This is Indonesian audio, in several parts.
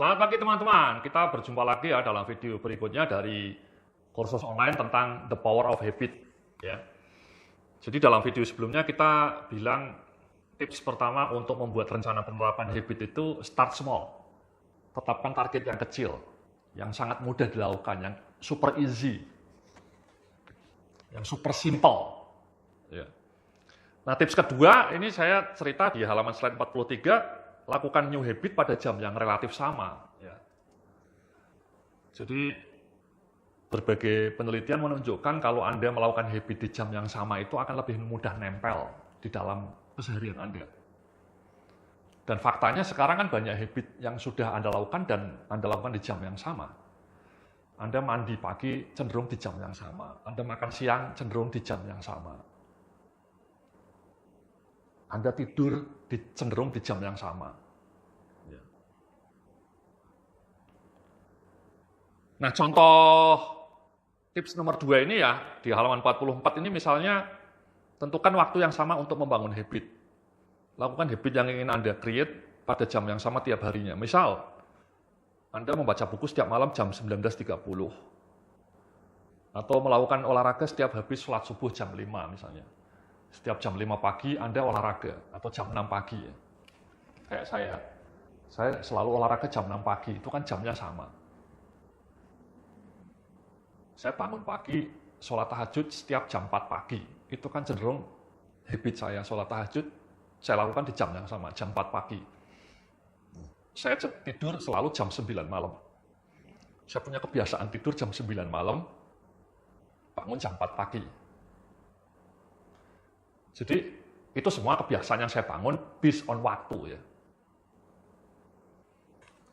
Selamat pagi teman-teman, kita berjumpa lagi ya dalam video berikutnya dari kursus online tentang The Power of Habit. Ya. Jadi dalam video sebelumnya kita bilang tips pertama untuk membuat rencana penerapan habit itu start small. Tetapkan target yang kecil, yang sangat mudah dilakukan, yang super easy, yang super simple. Ya. Nah tips kedua, ini saya cerita di halaman slide 43, lakukan new habit pada jam yang relatif sama. Ya. Jadi berbagai penelitian menunjukkan kalau Anda melakukan habit di jam yang sama itu akan lebih mudah nempel di dalam keseharian Anda. Dan faktanya sekarang kan banyak habit yang sudah Anda lakukan dan Anda lakukan di jam yang sama. Anda mandi pagi cenderung di jam yang sama. Anda makan siang cenderung di jam yang sama. Anda tidur cenderung di jam yang sama. Ya. Nah, contoh tips nomor 2 ini ya, di halaman 44 ini misalnya, tentukan waktu yang sama untuk membangun habit. Lakukan habit yang ingin Anda create pada jam yang sama tiap harinya. Misal, Anda membaca buku setiap malam jam 19.30. Atau melakukan olahraga setiap habis sholat subuh jam 5 misalnya. Setiap jam 5 pagi Anda olahraga, atau jam 6 pagi. Kayak saya selalu olahraga jam 6 pagi, itu kan jamnya sama. Saya bangun pagi, sholat tahajud setiap jam 4 pagi. Itu kan cenderung habit saya, sholat tahajud, saya lakukan di jam yang sama, jam 4 pagi. Saya tidur selalu jam 9 malam. Saya punya kebiasaan tidur jam 9 malam, bangun jam 4 pagi. Jadi itu semua kebiasaan yang saya bangun based on waktu ya.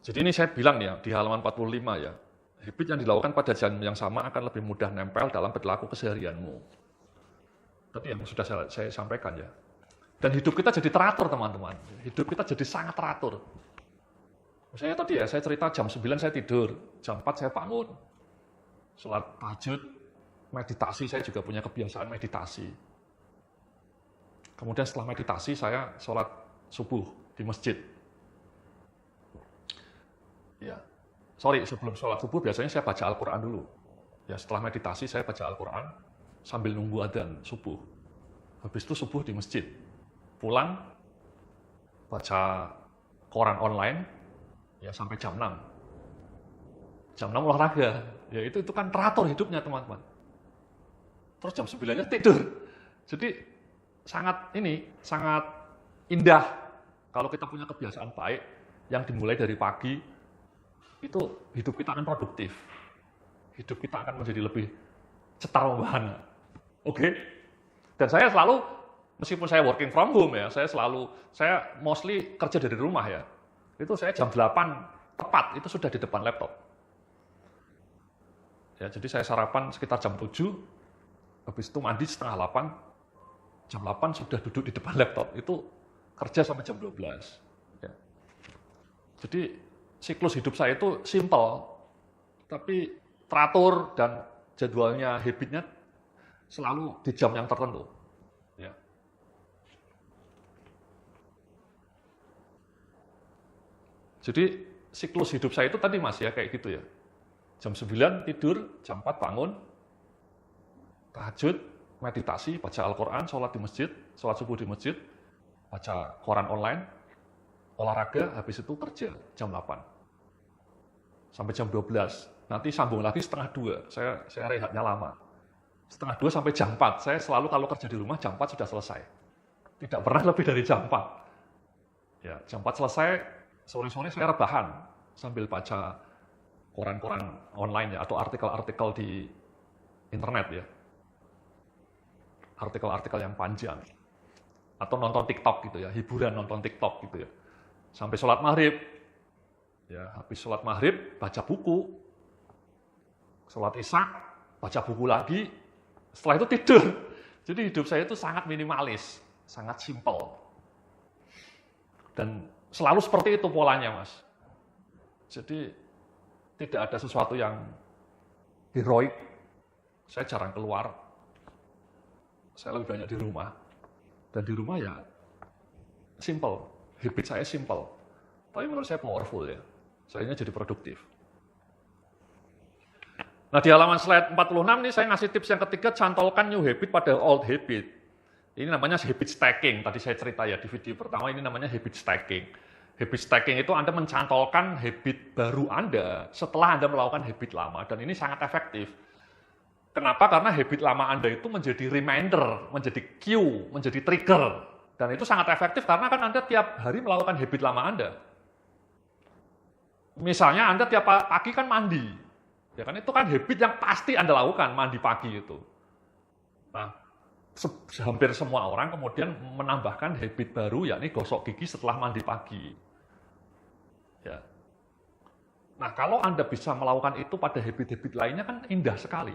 Jadi ini saya bilang ya di halaman 45 ya, habit yang dilakukan pada jam yang sama akan lebih mudah nempel dalam perilaku keseharianmu. Tadi yang sudah saya sampaikan ya. Dan hidup kita jadi teratur teman-teman. Hidup kita jadi sangat teratur. Misalnya tadi ya saya cerita jam 9 saya tidur, jam 4 saya bangun. Sholat tahajud, meditasi, saya juga punya kebiasaan meditasi. Kemudian setelah meditasi saya sholat subuh di masjid. Ya, sebelum sholat subuh biasanya saya baca Al-Quran dulu. Ya, setelah meditasi saya baca Al-Quran sambil nunggu adzan subuh. Habis itu subuh di masjid. Pulang baca koran online ya sampai jam 6. Jam 6 olahraga. Ya itu kan teratur hidupnya teman-teman. Terus jam 9-nya tidur. Jadi sangat indah kalau kita punya kebiasaan baik yang dimulai dari pagi, itu hidup kita akan produktif, hidup kita akan menjadi lebih cetar membahana. Oke? Dan saya selalu, meskipun saya working from home ya, saya mostly kerja dari rumah ya, itu saya jam 8 tepat itu sudah di depan laptop. Ya, jadi saya sarapan sekitar jam 7, habis itu mandi setengah 8, jam 8 sudah duduk di depan laptop, itu kerja sampai jam 12. Ya. Jadi siklus hidup saya itu simple, tapi teratur dan jadwalnya, habitnya selalu di jam yang tertentu. Ya. Jadi siklus hidup saya itu tadi Mas ya, kayak gitu ya. Jam 9 tidur, jam 4 bangun, tahajud, meditasi, baca Al-Quran, sholat di masjid, sholat subuh di masjid, baca koran online, olahraga, habis itu kerja jam 8. Sampai jam 12. Nanti sambung lagi setengah 2, saya rehatnya lama. Setengah 2 sampai jam 4, saya selalu kalau kerja di rumah jam 4 sudah selesai. Tidak pernah lebih dari jam 4. Ya, jam 4 selesai, sore-sore saya rebahan sambil baca koran-koran online ya, atau artikel-artikel di internet ya. Artikel-artikel yang panjang. Atau nonton TikTok gitu ya, hiburan nonton TikTok gitu ya. Sampai sholat maghrib. Ya, habis sholat maghrib, baca buku. Sholat isya, baca buku lagi. Setelah itu tidur. Jadi hidup saya itu sangat minimalis, sangat simple. Dan selalu seperti itu polanya, Mas. Jadi tidak ada sesuatu yang heroik. Saya jarang keluar. Saya lebih banyak di rumah. Dan di rumah ya simple. Habit saya simple. Tapi menurut saya powerful ya. Saya jadi produktif. Nah, di halaman slide 46 ini saya ngasih tips yang ketiga, cantolkan new habit pada old habit. Ini namanya habit stacking, tadi saya cerita ya di video pertama, ini namanya habit stacking. Habit stacking itu Anda mencantolkan habit baru Anda setelah Anda melakukan habit lama, dan ini sangat efektif. Kenapa? Karena habit lama Anda itu menjadi reminder, menjadi cue, menjadi trigger. Dan itu sangat efektif karena kan Anda tiap hari melakukan habit lama Anda. Misalnya Anda tiap pagi kan mandi. Ya kan, itu kan habit yang pasti Anda lakukan, mandi pagi itu. Nah, hampir semua orang kemudian menambahkan habit baru, yakni gosok gigi setelah mandi pagi. Ya. Nah, kalau Anda bisa melakukan itu pada habit-habit lainnya kan indah sekali.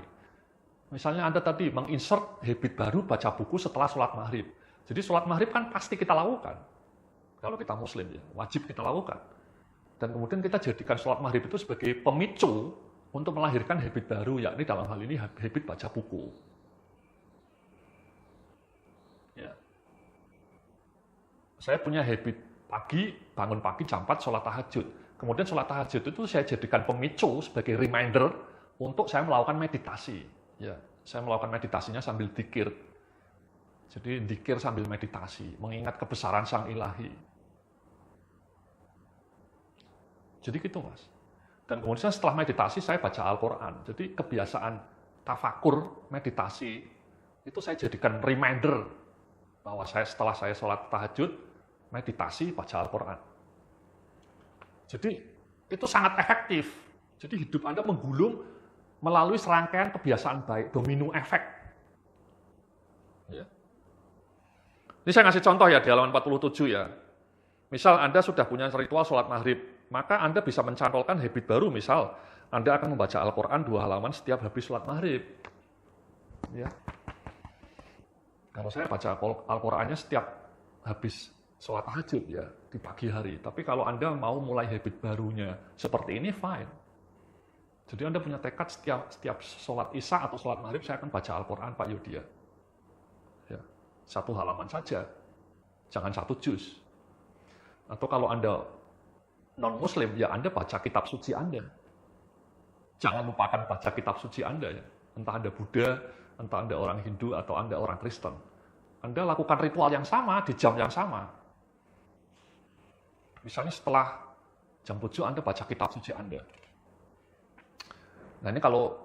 Misalnya Anda tadi menginsert habit baru baca buku setelah sholat maghrib. Jadi sholat maghrib kan pasti kita lakukan. Kalau kita muslim ya, wajib kita lakukan. Dan kemudian kita jadikan sholat maghrib itu sebagai pemicu untuk melahirkan habit baru, yakni dalam hal ini habit baca buku. Ya. Saya punya habit pagi, bangun pagi jam 4 sholat tahajud. Kemudian sholat tahajud itu saya jadikan pemicu sebagai reminder untuk saya melakukan meditasi. Ya, saya melakukan meditasinya sambil dzikir. Jadi dzikir sambil meditasi, mengingat kebesaran Sang Ilahi. Jadi gitu, Mas. Dan kemudian setelah meditasi saya baca Al-Quran. Jadi kebiasaan tafakur, meditasi, itu saya jadikan reminder bahwa setelah saya sholat tahajud, meditasi, baca Al-Quran. Jadi itu sangat efektif. Jadi hidup Anda menggulung melalui serangkaian kebiasaan baik, domino efek. Ya. Ini saya ngasih contoh ya di halaman 47 ya. Misal Anda sudah punya ritual sholat maghrib, maka Anda bisa mencantolkan habit baru, misal Anda akan membaca Al-Quran 2 halaman setiap habis sholat maghrib. Ya. Kalau saya baca Al-Qurannya setiap habis sholat tahajud ya, di pagi hari. Tapi kalau Anda mau mulai habit barunya seperti ini, fine. Jadi Anda punya tekad setiap sholat isya atau sholat maghrib, saya akan baca Al-Quran, Pak Yudia. Ya. 1 halaman saja, jangan 1 juz. Atau kalau Anda non-muslim, ya Anda baca kitab suci Anda. Jangan lupakan baca kitab suci Anda ya. Entah Anda Buddha, entah Anda orang Hindu, atau Anda orang Kristen. Anda lakukan ritual yang sama, di jam yang sama. Misalnya setelah jam 7 Anda baca kitab suci Anda. Nah ini kalau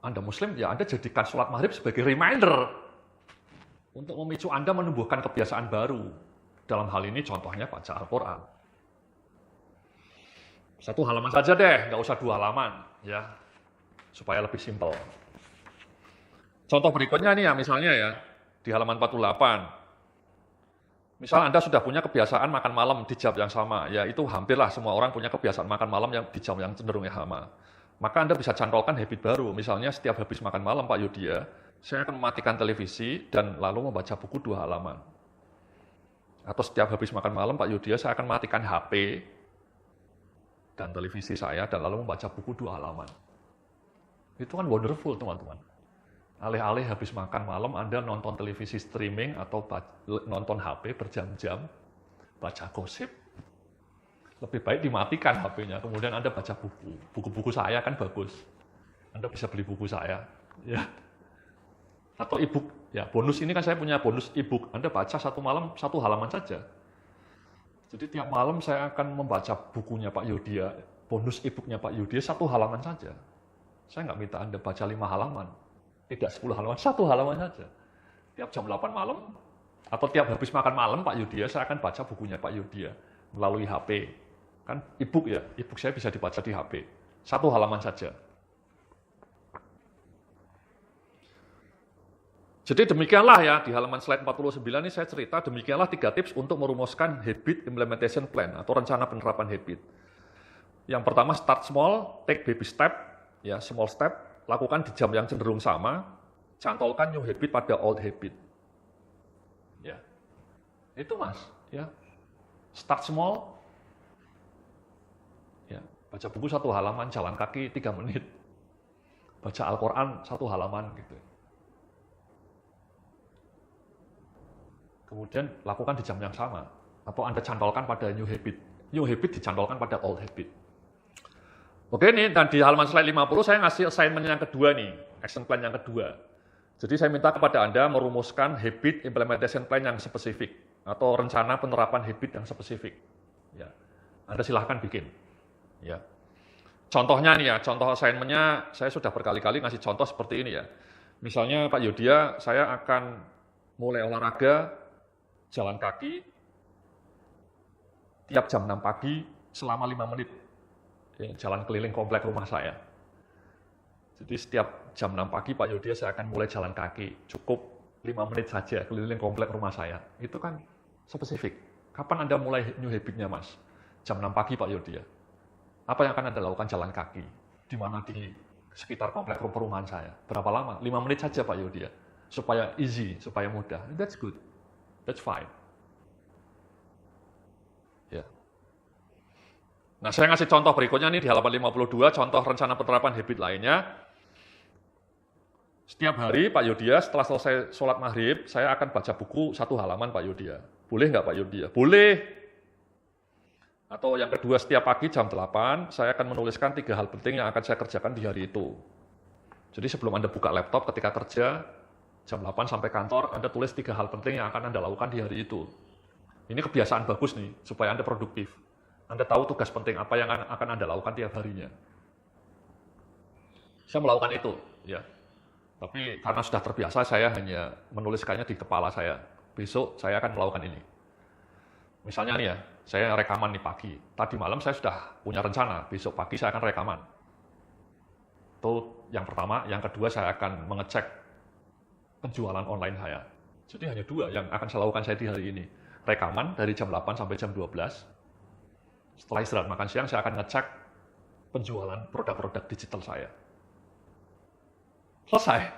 Anda muslim, ya Anda jadikan sholat maghrib sebagai reminder untuk memicu Anda menumbuhkan kebiasaan baru. Dalam hal ini contohnya baca Al-Quran. 1 halaman saja deh, nggak usah 2 halaman, ya, supaya lebih simpel. Contoh berikutnya nih ya, misalnya ya, di halaman 48. Misal Anda sudah punya kebiasaan makan malam di jam yang sama, ya itu hampirlah semua orang punya kebiasaan makan malam yang di jam yang cenderung yang sama. Maka Anda bisa cantolkan habit baru, misalnya setiap habis makan malam Pak Yudia, saya akan mematikan televisi dan lalu membaca buku 2 halaman. Atau setiap habis makan malam Pak Yudia, saya akan matikan HP dan televisi saya dan lalu membaca buku 2 halaman. Itu kan wonderful teman-teman. Alih-alih habis makan malam Anda nonton televisi streaming atau nonton HP berjam-jam, baca gosip, lebih baik dimatikan HP-nya, kemudian Anda baca buku. Buku-buku saya kan bagus. Anda bisa beli buku saya. Ya. Atau e-book. Ya, bonus ini kan saya punya bonus e-book. Anda baca 1 malam 1 halaman saja. Jadi tiap malam saya akan membaca bukunya Pak Yudia, bonus e-booknya Pak Yudia 1 halaman saja. Saya nggak minta Anda baca 5 halaman. Tidak 10 halaman, 1 halaman saja. Tiap jam 8 malam, atau tiap habis makan malam Pak Yudia, saya akan baca bukunya Pak Yudia melalui HP. Kan e-book ya, e-book saya bisa dibaca di HP. 1 halaman saja. Jadi demikianlah ya, di halaman slide 49 ini saya cerita, demikianlah 3 tips untuk merumuskan habit implementation plan atau rencana penerapan habit. Yang pertama, start small, take baby step, ya small step, lakukan di jam yang cenderung sama, cantolkan new habit pada old habit. Ya, itu Mas, ya. Start small, ya, baca buku 1 halaman, jalan kaki 3 menit, baca Al-Quran 1 halaman gitu. Kemudian lakukan di jam yang sama, atau Anda cantolkan pada new habit. New habit dicantolkan pada old habit. Oke nih, dan di halaman slide 50 saya ngasih assignment yang kedua nih, action plan yang kedua. Jadi saya minta kepada Anda merumuskan habit implementation plan yang spesifik atau rencana penerapan habit yang spesifik. Ya. Anda silahkan bikin. Ya. Contohnya nih ya, contoh assignment-nya saya sudah berkali-kali ngasih contoh seperti ini ya. Misalnya Pak Yudhya, saya akan mulai olahraga, jalan kaki, tiap jam 6 pagi selama 5 menit. Jalan keliling komplek rumah saya. Jadi setiap jam 6 pagi Pak Yudhya saya akan mulai jalan kaki. Cukup 5 menit saja keliling komplek rumah saya. Itu kan spesifik. Kapan Anda mulai new habit-nya Mas? Jam 6 pagi Pak Yudhya. Apa yang akan Anda lakukan jalan kaki? Di mana di sekitar komplek perumahan saya. Berapa lama? 5 menit saja Pak Yudhya. Supaya easy, supaya mudah. That's good. That's fine. Ya. Nah, saya ngasih contoh berikutnya nih di halaman 52, contoh rencana penerapan habit lainnya. Setiap hari Pak Yudhya setelah selesai sholat maghrib, saya akan baca buku 1 halaman Pak Yudhya. Boleh nggak Pak Yudhya? Boleh. Atau yang kedua, setiap pagi jam 8, saya akan menuliskan 3 hal penting yang akan saya kerjakan di hari itu. Jadi sebelum Anda buka laptop ketika kerja, jam 8 sampai kantor, Anda tulis 3 hal penting yang akan Anda lakukan di hari itu. Ini kebiasaan bagus nih, supaya Anda produktif. Anda tahu tugas penting apa yang akan Anda lakukan tiap harinya. Saya melakukan itu, ya. Tapi karena sudah terbiasa, saya hanya menuliskannya di kepala saya. Besok saya akan melakukan ini. Misalnya nih ya, saya rekaman nih pagi. Tadi malam saya sudah punya rencana, besok pagi saya akan rekaman. Itu yang pertama. Yang kedua, saya akan mengecek penjualan online saya. Jadi hanya 2 yang akan saya lakukan saya di hari ini. Rekaman dari jam 8 sampai jam 12. Setelah istirahat makan siang, saya akan ngecek penjualan produk-produk digital saya. Selesai.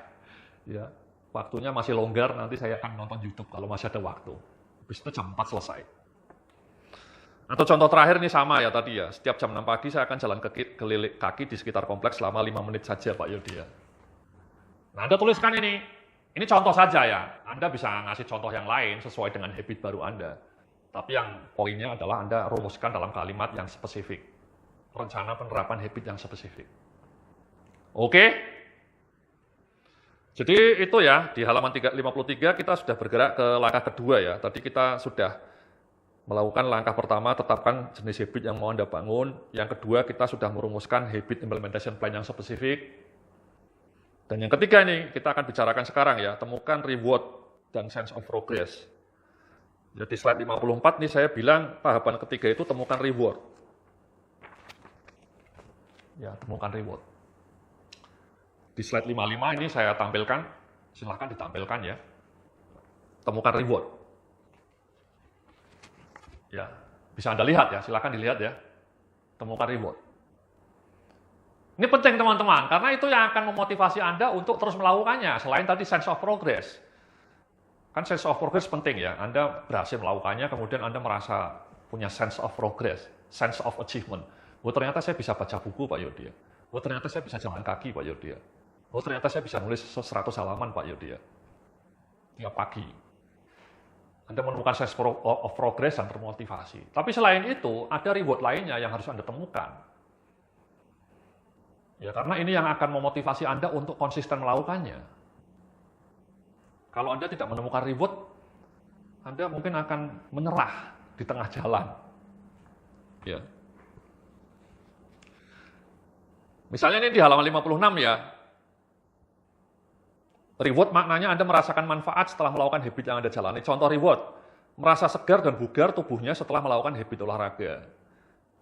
Ya, waktunya masih longgar, nanti saya akan nonton YouTube kalau masih ada waktu. Habis itu jam 4 selesai. Atau contoh terakhir nih sama ya tadi ya, setiap jam 6 pagi saya akan jalan kaki di sekitar kompleks selama 5 menit saja Pak Yudhya. Nah, Anda tuliskan ini. Ini contoh saja ya, Anda bisa ngasih contoh yang lain sesuai dengan habit baru Anda. Tapi yang poinnya adalah Anda rumuskan dalam kalimat yang spesifik. Rencana penerapan habit yang spesifik. Oke? Jadi itu ya, di halaman 53 kita sudah bergerak ke langkah kedua ya. Tadi kita sudah melakukan langkah pertama, tetapkan jenis habit yang mau Anda bangun. Yang kedua, kita sudah merumuskan habit implementation plan yang spesifik. Dan yang ketiga nih, kita akan bicarakan sekarang ya, temukan reward dan sense of progress. Jadi slide 54 nih saya bilang tahapan ketiga itu temukan reward. Ya, temukan reward. Di slide 55 ini saya tampilkan, silahkan ditampilkan ya. Temukan reward. Ya, bisa Anda lihat ya, silahkan dilihat ya. Temukan reward. Ini penting teman-teman, karena itu yang akan memotivasi Anda untuk terus melakukannya, selain tadi sense of progress. Kan sense of progress penting ya, Anda berhasil melakukannya, kemudian Anda merasa punya sense of progress, sense of achievement. Oh ternyata saya bisa baca buku Pak Yudhya. Oh ternyata saya bisa jalan kaki Pak Yudhya. Oh ternyata saya bisa nulis 100 halaman Pak Yudhya. Tiap pagi. Anda menemukan sense of progress dan termotivasi. Tapi selain itu, ada reward lainnya yang harus Anda temukan. Ya, karena ini yang akan memotivasi Anda untuk konsisten melakukannya. Kalau Anda tidak menemukan reward, Anda mungkin akan menyerah di tengah jalan. Ya. Misalnya ini di halaman 56 ya. Reward maknanya Anda merasakan manfaat setelah melakukan habit yang Anda jalani. Contoh reward, merasa segar dan bugar tubuhnya setelah melakukan habit olahraga.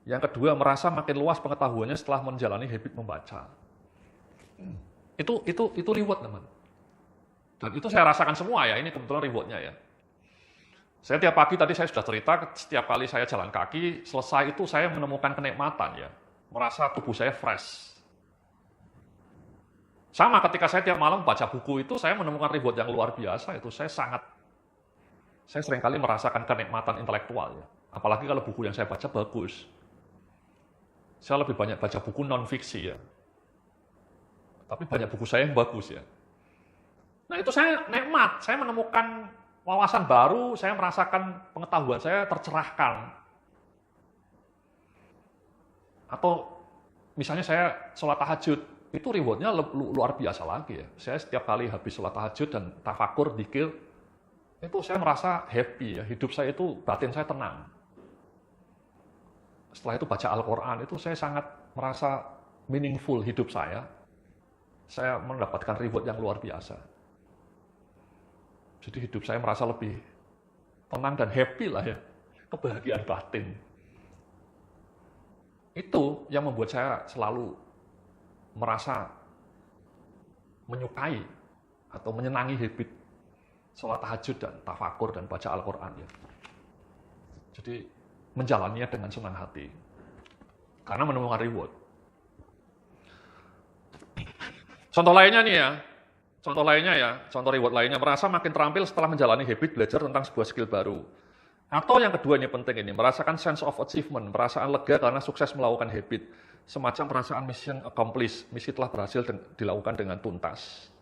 Yang kedua, merasa makin luas pengetahuannya setelah menjalani habit membaca. Itu reward, teman. Dan itu saya rasakan semua ya, ini kebetulan rewardnya ya. Saya tiap pagi tadi saya sudah cerita, setiap kali saya jalan kaki, selesai itu saya menemukan kenikmatan ya. Merasa tubuh saya fresh. Sama ketika saya tiap malam baca buku itu, saya menemukan reward yang luar biasa, itu saya seringkali merasakan kenikmatan intelektual ya. Apalagi kalau buku yang saya baca bagus. Saya lebih banyak baca buku non-fiksi ya. Tapi banyak buku saya yang bagus ya. Nah itu saya nikmat, saya menemukan wawasan baru, saya merasakan pengetahuan saya tercerahkan. Atau misalnya saya sholat tahajud, itu rewardnya luar biasa lagi ya. Saya setiap kali habis sholat tahajud dan tafakur, dzikir, itu saya merasa happy ya. Hidup saya itu, batin saya tenang. Setelah itu baca Al-Quran, itu saya sangat merasa meaningful hidup saya. Saya mendapatkan reward yang luar biasa. Jadi hidup saya merasa lebih tenang dan happy lah ya. Kebahagiaan batin. Itu yang membuat saya selalu merasa menyukai atau menyenangi habit sholat tahajud dan tafakur dan baca Al-Quran ya. Jadi menjalaninya dengan senang hati. Karena menemukan reward. Contoh lainnya nih ya, contoh reward lainnya, merasa makin terampil setelah menjalani habit belajar tentang sebuah skill baru. Atau yang kedua ini penting ini, merasakan sense of achievement, perasaan lega karena sukses melakukan habit. Semacam perasaan mission accomplished, misi telah berhasil dilakukan dengan tuntas.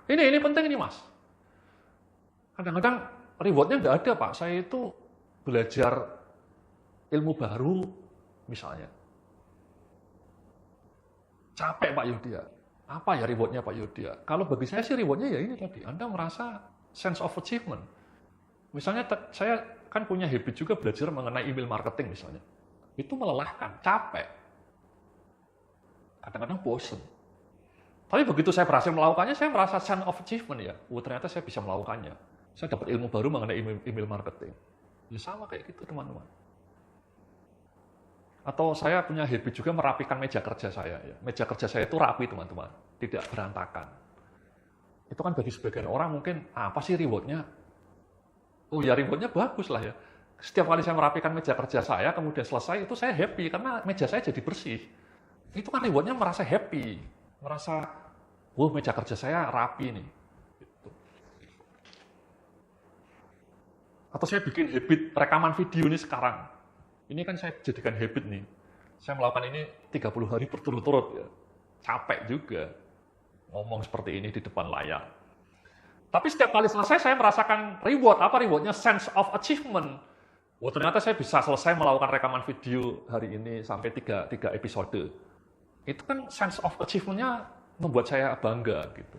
Ini penting ini mas. Kadang-kadang rewardnya nggak ada pak, saya itu belajar ilmu baru misalnya. Capek Pak Yudhya. Apa ya rewardnya Pak Yudhya? Kalau bagi saya sih rewardnya ya ini tadi, Anda merasa sense of achievement. Misalnya saya kan punya habit juga belajar mengenai email marketing misalnya. Itu melelahkan, capek. Kadang-kadang bosen. Tapi begitu saya berhasil melakukannya, saya merasa sense of achievement ya. Ternyata saya bisa melakukannya. Saya dapat ilmu baru mengenai email marketing. Ya sama kayak gitu teman-teman. Atau saya punya habit juga merapikan meja kerja saya. Ya. Meja kerja saya itu rapi teman-teman, tidak berantakan. Itu kan bagi sebagian orang mungkin, apa sih rewardnya? Oh ya rewardnya bagus lah ya. Setiap kali saya merapikan meja kerja saya, kemudian selesai, itu saya happy karena meja saya jadi bersih. Itu kan rewardnya merasa happy. Merasa, meja kerja saya rapi nih. Gitu. Atau saya bikin habit rekaman video nih sekarang. Ini kan saya jadikan habit nih. Saya melakukan ini 30 hari berturut-turut ya. Capek juga ngomong seperti ini di depan layar. Tapi setiap kali selesai saya merasakan reward. Apa rewardnya? Sense of achievement. Ternyata saya bisa selesai melakukan rekaman video hari ini sampai 3 episode. Itu kan sense of achievement-nya membuat saya bangga gitu.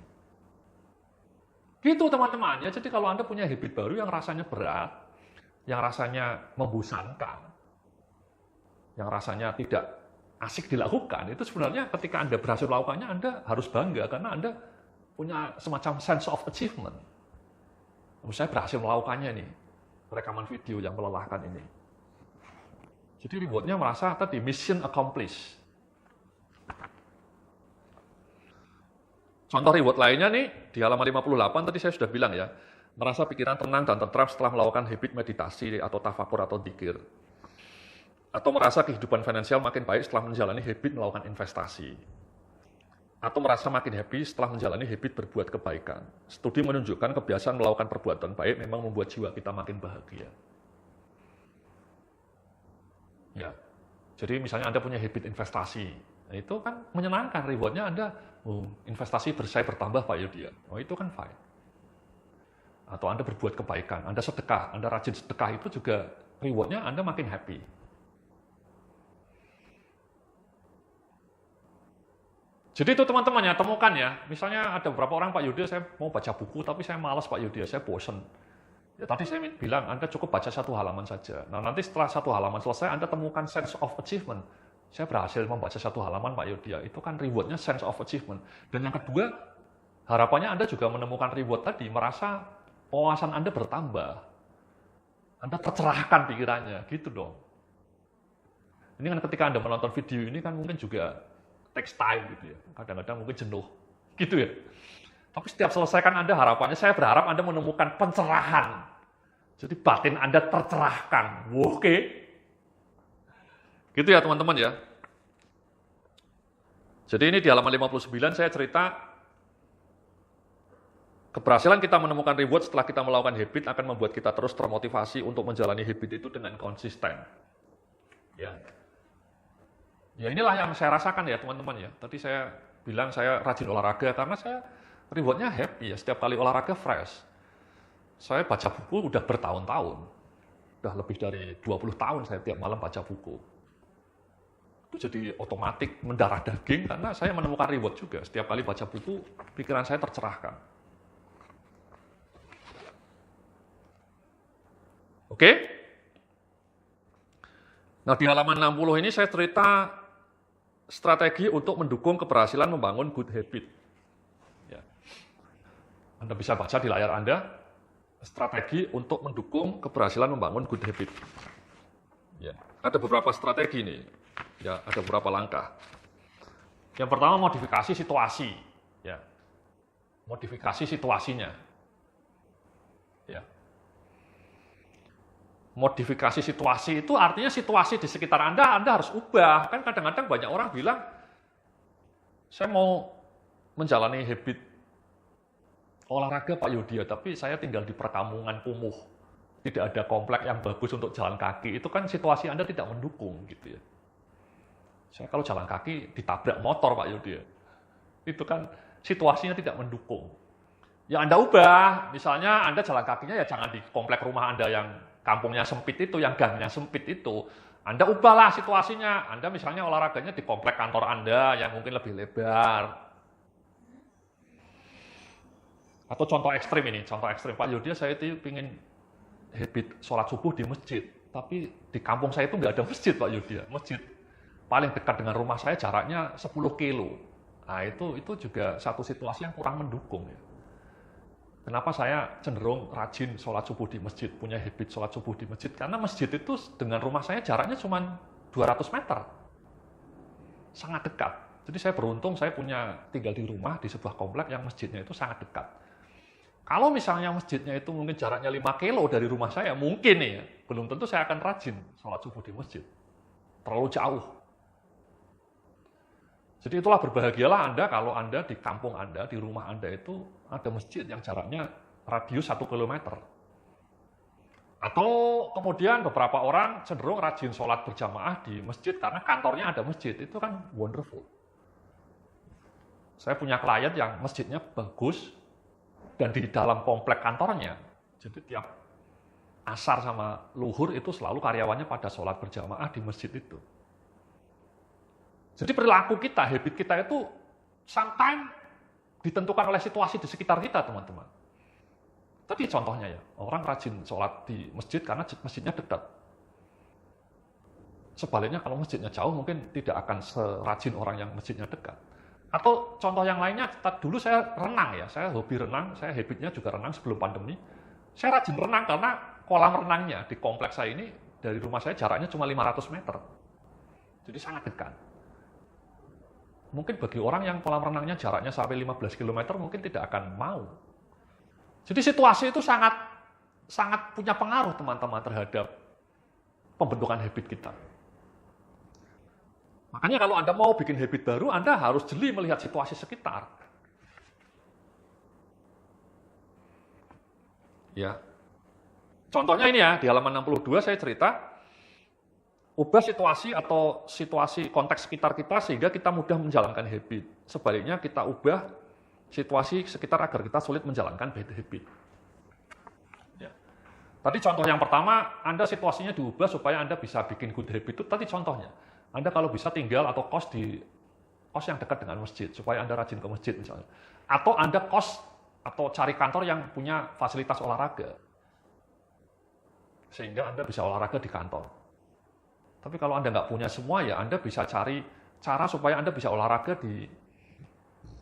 Gitu teman-teman ya. Jadi kalau Anda punya habit baru yang rasanya berat, yang rasanya membosankan, yang rasanya tidak asik dilakukan, itu sebenarnya ketika Anda berhasil melakukannya, Anda harus bangga karena Anda punya semacam sense of achievement. Saya berhasil melakukannya nih, rekaman video yang melelahkan ini. Jadi rewardnya merasa tadi, mission accomplished. Contoh reward lainnya nih, di halaman 58 tadi saya sudah bilang ya, merasa pikiran tenang dan tentram setelah melakukan habit meditasi atau tafakur atau dzikir. Atau merasa kehidupan finansial makin baik setelah menjalani habit melakukan investasi. Atau merasa makin happy setelah menjalani habit berbuat kebaikan. Studi menunjukkan kebiasaan melakukan perbuatan baik memang membuat jiwa kita makin bahagia. Ya, jadi misalnya Anda punya habit investasi, itu kan menyenangkan, rewardnya Anda, investasi saya bertambah Pak Yudhya. Itu kan fine. Atau Anda berbuat kebaikan, Anda sedekah, Anda rajin sedekah, itu juga rewardnya Anda makin happy. Jadi itu teman-teman ya, temukan ya. Misalnya ada beberapa orang, Pak Yudhya, saya mau baca buku, tapi saya malas Pak Yudhya, saya bosen. Ya, tadi saya bilang, Anda cukup baca 1 halaman saja. Nah, nanti setelah 1 halaman selesai, Anda temukan sense of achievement. Saya berhasil membaca 1 halaman, Pak Yudhya. Itu kan rewardnya sense of achievement. Dan yang kedua, harapannya Anda juga menemukan reward tadi, merasa wawasan Anda bertambah. Anda tercerahkan pikirannya, gitu dong. Ini kan ketika Anda menonton video ini kan mungkin juga takes time gitu ya. Kadang-kadang mungkin jenuh. Gitu ya. Tapi setiap selesai kan Anda harapannya, saya berharap Anda menemukan pencerahan. Jadi batin Anda tercerahkan. Oke. Gitu ya teman-teman ya. Jadi ini di halaman 59 saya cerita keberhasilan kita menemukan reward setelah kita melakukan habit akan membuat kita terus termotivasi untuk menjalani habit itu dengan konsisten. Ya. Ya inilah yang saya rasakan ya teman-teman ya. Tadi saya bilang saya rajin olahraga karena saya rewardnya happy ya. Setiap kali olahraga fresh. Saya baca buku udah bertahun-tahun. Udah lebih dari 20 tahun saya tiap malam baca buku. itu jadi otomatis mendarah daging karena saya menemukan reward juga. Setiap kali baca buku, pikiran saya tercerahkan. Oke? Nah, di halaman 60 ini saya cerita strategi untuk mendukung keberhasilan membangun good habit. Ya. Anda bisa baca di layar Anda, strategi untuk mendukung keberhasilan membangun good habit. Ya. Ada beberapa strategi nih. Ya, ada beberapa langkah. Yang pertama, modifikasi situasi. Ya. Modifikasi situasinya. Ya. Modifikasi situasi itu artinya situasi di sekitar Anda harus ubah. Kan kadang-kadang banyak orang bilang, saya mau menjalani habit olahraga Pak Yudhya, tapi saya tinggal di perkampungan kumuh. Tidak ada komplek yang bagus untuk jalan kaki. Itu kan situasi Anda tidak mendukung gitu ya. Saya kalau jalan kaki ditabrak motor Pak Yudhya. Itu kan situasinya tidak mendukung. Ya Anda ubah, misalnya Anda jalan kakinya ya jangan di komplek rumah Anda yang kampungnya sempit itu, yang gangnya sempit itu. Anda ubahlah situasinya. Anda misalnya olahraganya di komplek kantor Anda yang mungkin lebih lebar. Atau contoh ekstrim ini, contoh ekstrim. Pak Yudhya, saya itu ingin habit sholat subuh di masjid. Tapi di kampung saya itu nggak ada masjid Pak Yudhya. Masjid paling dekat dengan rumah saya jaraknya 10 kilo. Nah itu juga satu situasi yang kurang mendukung ya. Kenapa saya cenderung rajin sholat subuh di masjid, punya habit sholat subuh di masjid? Karena masjid itu dengan rumah saya jaraknya cuma 200 meter. Sangat dekat. Jadi saya beruntung saya tinggal di rumah di sebuah komplek yang masjidnya itu sangat dekat. Kalau misalnya masjidnya itu mungkin jaraknya 5 kilo dari rumah saya, mungkin ya, belum tentu saya akan rajin sholat subuh di masjid. Terlalu jauh. Jadi itulah berbahagialah Anda kalau Anda di kampung Anda, di rumah Anda itu ada masjid yang jaraknya radius 1 km. Atau kemudian beberapa orang cenderung rajin sholat berjamaah di masjid karena kantornya ada masjid. Itu kan wonderful. Saya punya klien yang masjidnya bagus dan di dalam komplek kantornya. Jadi tiap asar sama luhur itu selalu karyawannya pada sholat berjamaah di masjid itu. Jadi perilaku kita, habit kita itu sometimes ditentukan oleh situasi di sekitar kita, teman-teman. Tadi contohnya ya, orang rajin sholat di masjid karena masjidnya dekat. Sebaliknya kalau masjidnya jauh mungkin tidak akan serajin orang yang masjidnya dekat. Atau contoh yang lainnya, dulu saya renang ya, saya hobi renang, saya habitnya juga renang sebelum pandemi. Saya rajin renang karena kolam renangnya di kompleks saya ini dari rumah saya jaraknya cuma 500 meter. Jadi sangat dekat. Mungkin bagi orang yang kolam renangnya jaraknya sampai 15 km mungkin tidak akan mau. Jadi situasi itu sangat punya pengaruh teman-teman terhadap pembentukan habit kita. Makanya kalau Anda mau bikin habit baru, Anda harus jeli melihat situasi sekitar. Ya. Contohnya ini ya, di halaman 62 saya cerita, ubah situasi atau situasi konteks sekitar kita sehingga kita mudah menjalankan habit. Sebaliknya kita ubah situasi sekitar agar kita sulit menjalankan bad habit. Ya. Tadi contoh yang pertama, Anda situasinya diubah supaya Anda bisa bikin good habit. Itu tadi contohnya. Anda kalau bisa tinggal atau kos di kos yang dekat dengan masjid supaya Anda rajin ke masjid misalnya. Atau Anda kos atau cari kantor yang punya fasilitas olahraga. Sehingga Anda bisa olahraga di kantor. Tapi kalau Anda nggak punya semua, ya Anda bisa cari cara supaya Anda bisa olahraga di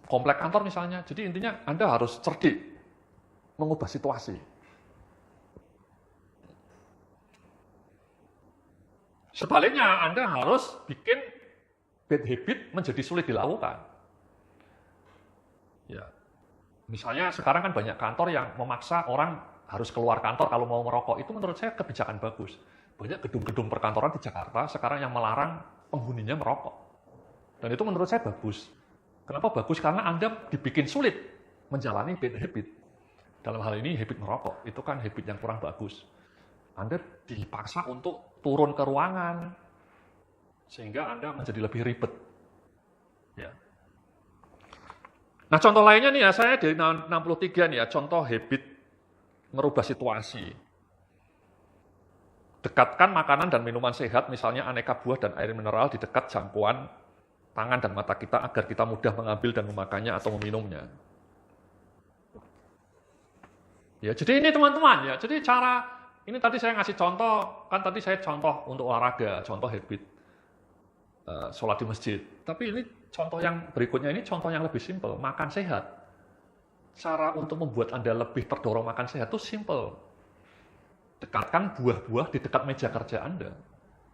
komplek kantor misalnya. Jadi intinya Anda harus cerdik mengubah situasi. Sebaliknya, Anda harus bikin bad habit menjadi sulit dilakukan. Ya. Misalnya sekarang kan banyak kantor yang memaksa orang harus keluar kantor kalau mau merokok. Itu menurut saya kebijakan bagus. Banyak gedung-gedung perkantoran di Jakarta sekarang yang melarang penghuninya merokok. Dan itu menurut saya bagus. Kenapa bagus? Karena Anda dibikin sulit menjalani bad habit. Dalam hal ini habit merokok, itu kan habit yang kurang bagus. Anda dipaksa untuk turun ke ruangan, sehingga Anda menjadi lebih ribet. Ya. Nah contoh lainnya nih ya, saya dari 63 nih ya, contoh habit merubah situasi. Dekatkan makanan dan minuman sehat, misalnya aneka buah dan air mineral di dekat jangkauan tangan dan mata kita agar kita mudah mengambil dan memakannya atau meminumnya. Ya, jadi ini teman-teman ya. Jadi cara ini tadi saya ngasih contoh, kan tadi saya contoh untuk olahraga, contoh habit sholat di masjid. Tapi ini contoh yang berikutnya ini contoh yang lebih simpel, makan sehat. Cara untuk membuat Anda lebih terdorong makan sehat itu simple. Dekatkan buah-buah di dekat meja kerja Anda.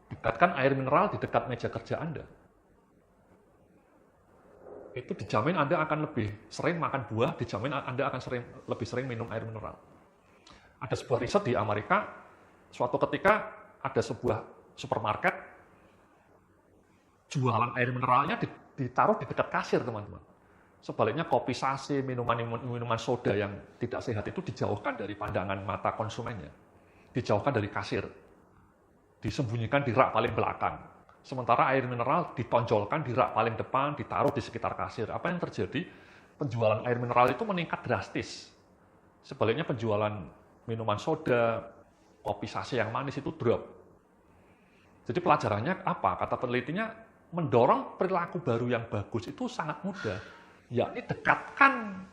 Dekatkan air mineral di dekat meja kerja Anda. Itu dijamin Anda akan lebih sering makan buah, dijamin Anda akan lebih sering minum air mineral. Ada sebuah riset di Amerika, suatu ketika ada sebuah supermarket, jualan air mineralnya ditaruh di dekat kasir, teman-teman. Sebaliknya kopi sase, minuman soda yang tidak sehat itu dijauhkan dari pandangan mata konsumennya. Dijauhkan dari kasir, disembunyikan di rak paling belakang. Sementara air mineral ditonjolkan di rak paling depan, ditaruh di sekitar kasir. Apa yang terjadi? Penjualan air mineral itu meningkat drastis. Sebaliknya penjualan minuman soda, kopi sase yang manis itu drop. Jadi pelajarannya apa? Kata penelitinya, mendorong perilaku baru yang bagus itu sangat mudah. Yakni dekatkan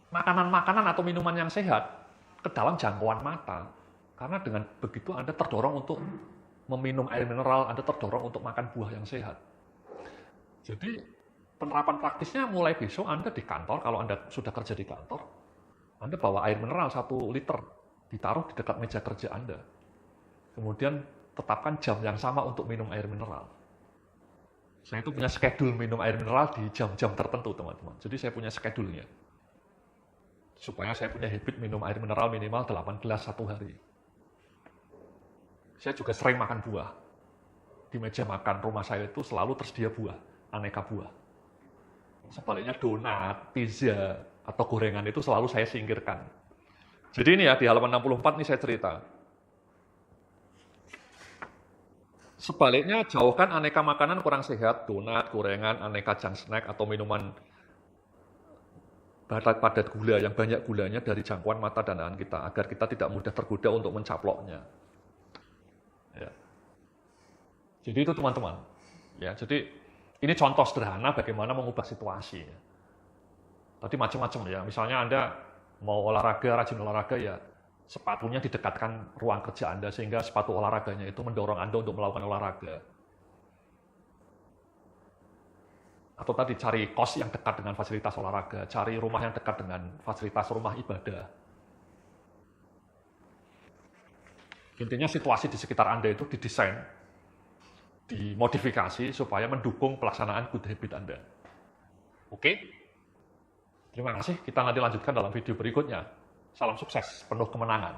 makanan-makanan atau minuman yang sehat ke dalam jangkauan mata. Karena dengan begitu Anda terdorong untuk meminum air mineral, Anda terdorong untuk makan buah yang sehat. Jadi penerapan praktisnya mulai besok Anda di kantor, kalau Anda sudah kerja di kantor, Anda bawa air mineral 1 liter, ditaruh di dekat meja kerja Anda. Kemudian tetapkan jam yang sama untuk minum air mineral. Saya itu punya schedule minum air mineral di jam-jam tertentu, teman-teman. Jadi saya punya schedule-nya. Supaya saya punya habit minum air mineral minimal 8 gelas satu hari. Saya juga sering makan buah. Di meja makan rumah saya itu selalu tersedia buah, aneka buah. Sebaliknya donat, pizza, atau gorengan itu selalu saya singkirkan. Jadi ini ya, di halaman 64 ini saya cerita. Sebaliknya, jauhkan aneka makanan kurang sehat, donat, gorengan, aneka junk snack, atau minuman padat gula yang banyak gulanya dari jangkauan mata dan tangan kita, agar kita tidak mudah tergoda untuk mencaploknya. Ya. Jadi itu teman-teman. Ya, jadi ini contoh sederhana bagaimana mengubah situasi. Tadi macam-macam ya. Misalnya Anda mau olahraga, rajin olahraga ya, sepatunya didekatkan ruang kerja Anda sehingga sepatu olahraganya itu mendorong Anda untuk melakukan olahraga. Atau tadi cari kos yang dekat dengan fasilitas olahraga, cari rumah yang dekat dengan fasilitas rumah ibadah. Intinya situasi di sekitar Anda itu didesain, dimodifikasi supaya mendukung pelaksanaan good habit Anda. Oke? Terima kasih, kita nanti lanjutkan dalam video berikutnya. Salam sukses, penuh kemenangan.